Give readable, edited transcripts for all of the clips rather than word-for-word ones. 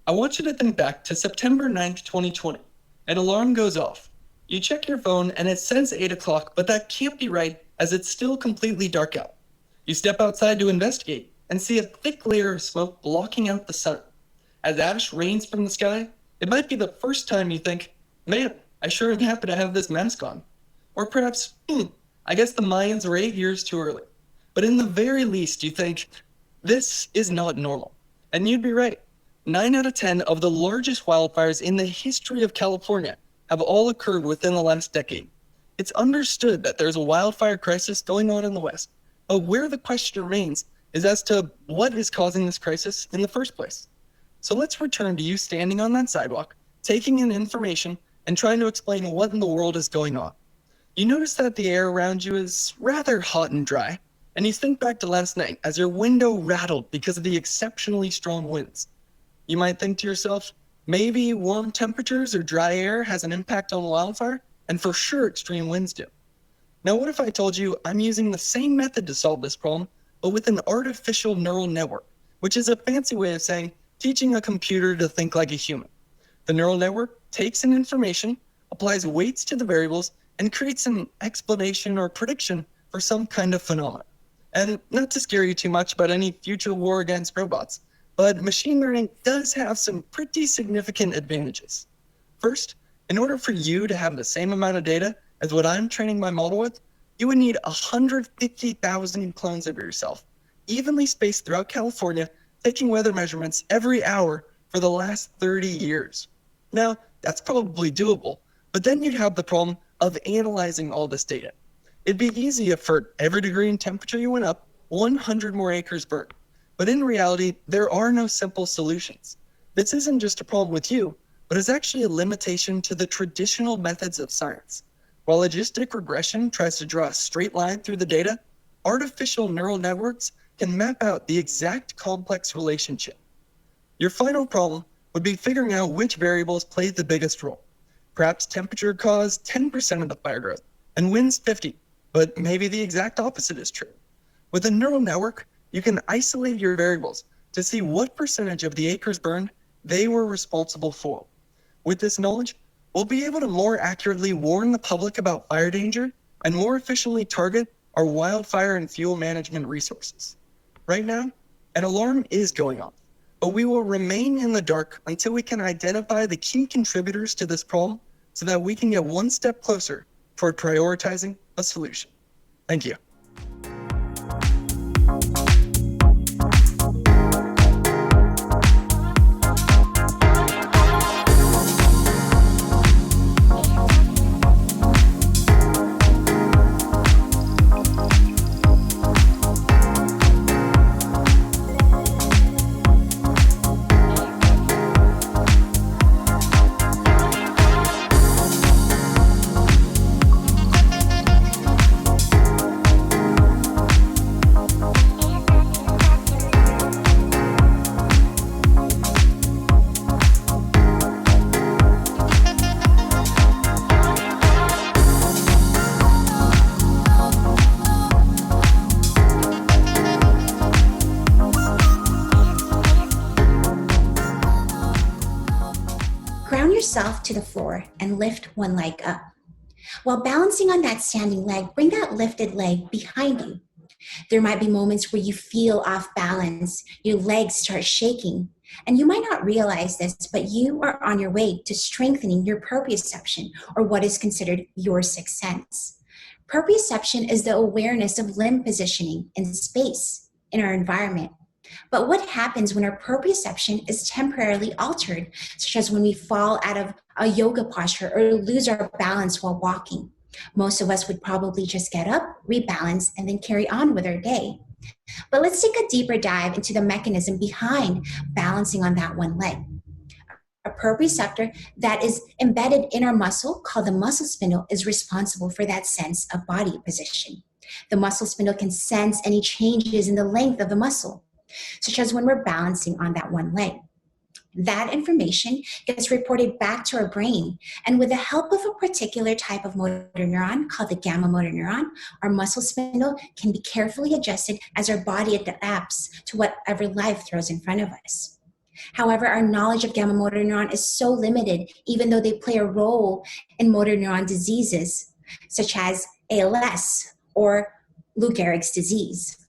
I want you to think back to September 9th, 2020. An alarm goes off. You check your phone and it says 8 o'clock, but that can't be right as it's still completely dark out. You step outside to investigate and see a thick layer of smoke blocking out the sun. As ash rains from the sky, it might be the first time you think, man, I sure am happy to have this mask on. Or perhaps, I guess the Mayans were 8 years too early. But in the very least, you think, this is not normal. And you'd be right. 9 out of 10 of the largest wildfires in the history of California have all occurred within the last decade. It's understood that there's a wildfire crisis going on in the West, but where the question remains is as to what is causing this crisis in the first place. So let's return to you standing on that sidewalk, taking in information, and trying to explain what in the world is going on. You notice that the air around you is rather hot and dry, and you think back to last night as your window rattled because of the exceptionally strong winds. You might think to yourself, maybe warm temperatures or dry air has an impact on wildfire, and for sure extreme winds do. Now what if I told you I'm using the same method to solve this problem, but with an artificial neural network, which is a fancy way of saying teaching a computer to think like a human. The neural network takes in information, applies weights to the variables, and creates an explanation or prediction for some kind of phenomenon. And not to scare you too much about any future war against robots, but machine learning does have some pretty significant advantages. First, in order for you to have the same amount of data as what I'm training my model with, you would need 150,000 clones of yourself, evenly spaced throughout California, taking weather measurements every hour for the last 30 years. Now, that's probably doable, but then you'd have the problem of analyzing all this data. It'd be easy if for every degree in temperature you went up, 100 more acres burned. But in reality, there are no simple solutions. This isn't just a problem with you, but is actually a limitation to the traditional methods of science. While logistic regression tries to draw a straight line through the data, artificial neural networks can map out the exact complex relationship. Your final problem would be figuring out which variables play the biggest role. Perhaps temperature caused 10% of the fire growth, and winds 50, but maybe the exact opposite is true. With a neural network, you can isolate your variables to see what percentage of the acres burned they were responsible for. With this knowledge, we'll be able to more accurately warn the public about fire danger and more efficiently target our wildfire and fuel management resources. Right now, an alarm is going off, but we will remain in the dark until we can identify the key contributors to this problem so that we can get one step closer toward prioritizing a solution. Thank you. Ground yourself to the floor and lift one leg up. While balancing on that standing leg, bring that lifted leg behind you. There might be moments where you feel off balance, your legs start shaking, and you might not realize this, but you are on your way to strengthening your proprioception, or what is considered your sixth sense. Proprioception is the awareness of limb positioning in space, in our environment. But what happens when our proprioception is temporarily altered, such as when we fall out of a yoga posture or lose our balance while walking? Most of us would probably just get up, rebalance, and then carry on with our day. But let's take a deeper dive into the mechanism behind balancing on that one leg. A proprioceptor that is embedded in our muscle, called the muscle spindle, is responsible for that sense of body position. The muscle spindle can sense any changes in the length of the muscle, such as when we're balancing on that one leg. That information gets reported back to our brain, and with the help of a particular type of motor neuron called the gamma motor neuron, our muscle spindle can be carefully adjusted as our body adapts to whatever life throws in front of us. However, our knowledge of gamma motor neuron is so limited, even though they play a role in motor neuron diseases, such as ALS or Lou Gehrig's disease.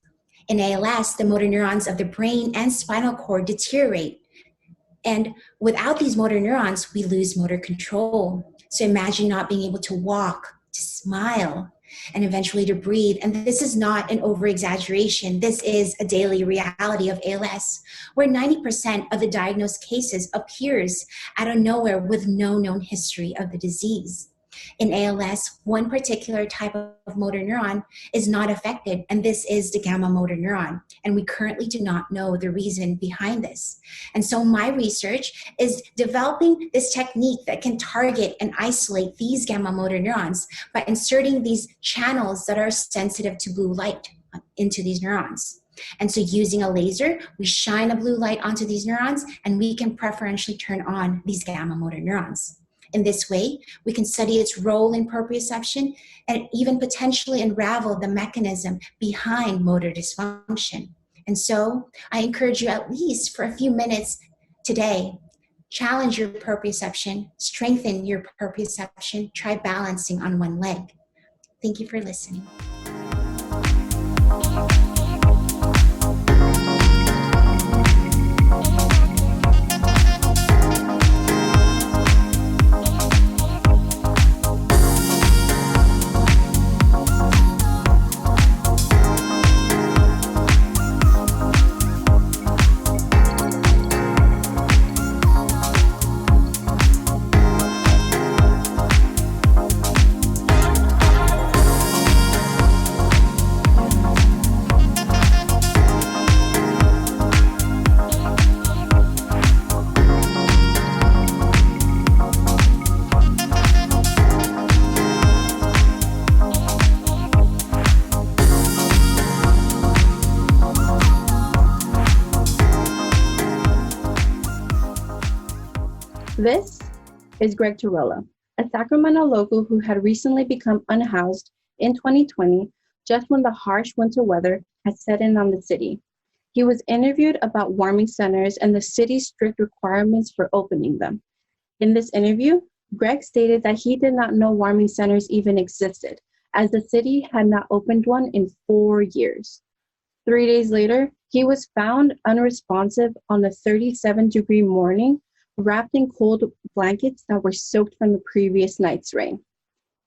In ALS, the motor neurons of the brain and spinal cord deteriorate. And without these motor neurons, we lose motor control. So imagine not being able to walk, to smile, and eventually to breathe. And this is not an over-exaggeration. This is a daily reality of ALS, where 90% of the diagnosed cases appears out of nowhere with no known history of the disease. In ALS, one particular type of motor neuron is not affected, and this is the gamma motor neuron. And we currently do not know the reason behind this. And so my research is developing this technique that can target and isolate these gamma motor neurons by inserting these channels that are sensitive to blue light into these neurons. And so using a laser, we shine a blue light onto these neurons, and we can preferentially turn on these gamma motor neurons. In this way, we can study its role in proprioception and even potentially unravel the mechanism behind motor dysfunction. And so I encourage you, at least for a few minutes today, challenge your proprioception, strengthen your proprioception, try balancing on one leg. Thank you for listening. This is Greg Torella, a Sacramento local who had recently become unhoused in 2020, just when the harsh winter weather had set in on the city. He was interviewed about warming centers and the city's strict requirements for opening them. In this interview, Greg stated that he did not know warming centers even existed, as the city had not opened one in 4 years. 3 days later, he was found unresponsive on a 37-degree morning, wrapped in cold blankets that were soaked from the previous night's rain.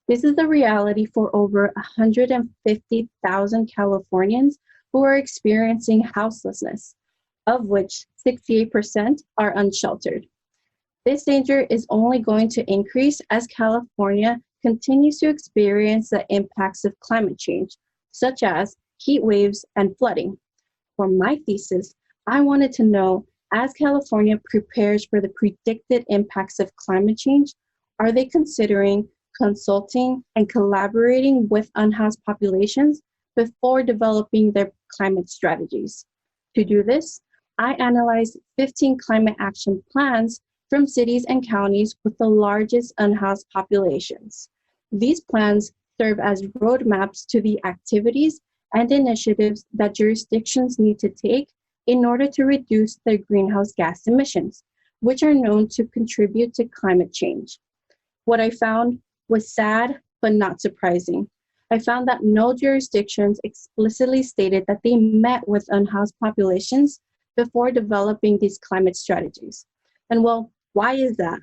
This is the reality for over 150,000 Californians who are experiencing houselessness, of which 68% are unsheltered. This danger is only going to increase as California continues to experience the impacts of climate change, such as heat waves and flooding. For my thesis, I wanted to know, as California prepares for the predicted impacts of climate change, are they considering consulting and collaborating with unhoused populations before developing their climate strategies? To do this, I analyzed 15 climate action plans from cities and counties with the largest unhoused populations. These plans serve as roadmaps to the activities and initiatives that jurisdictions need to take in order to reduce their greenhouse gas emissions, which are known to contribute to climate change. What I found was sad, but not surprising. I found that no jurisdictions explicitly stated that they met with unhoused populations before developing these climate strategies. And well, why is that?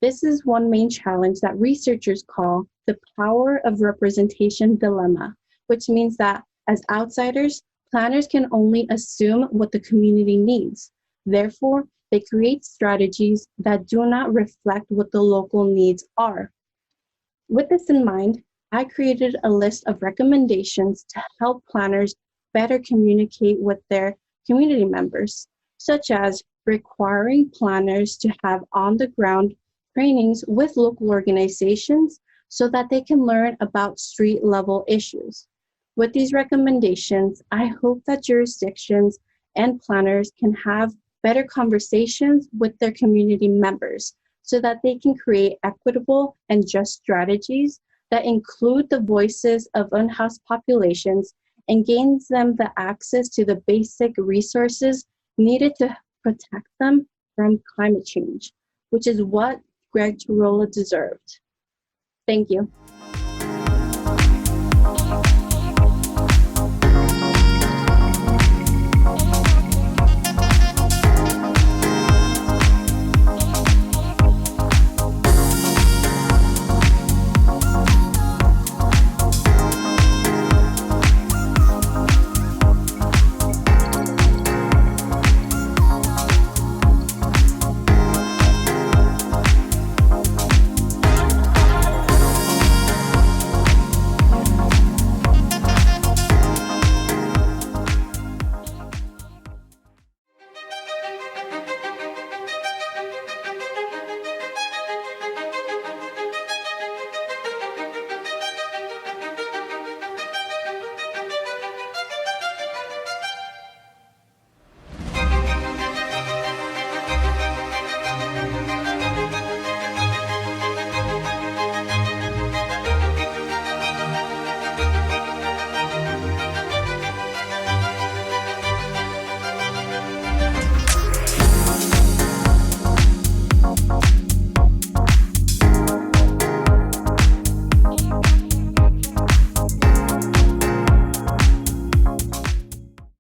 This is one main challenge that researchers call the power of representation dilemma, which means that as outsiders, planners can only assume what the community needs. Therefore, they create strategies that do not reflect what the local needs are. With this in mind, I created a list of recommendations to help planners better communicate with their community members, such as requiring planners to have on-the-ground trainings with local organizations so that they can learn about street-level issues. With these recommendations, I hope that jurisdictions and planners can have better conversations with their community members so that they can create equitable and just strategies that include the voices of unhoused populations and gains them the access to the basic resources needed to protect them from climate change, which is what Greg Tirola deserved. Thank you.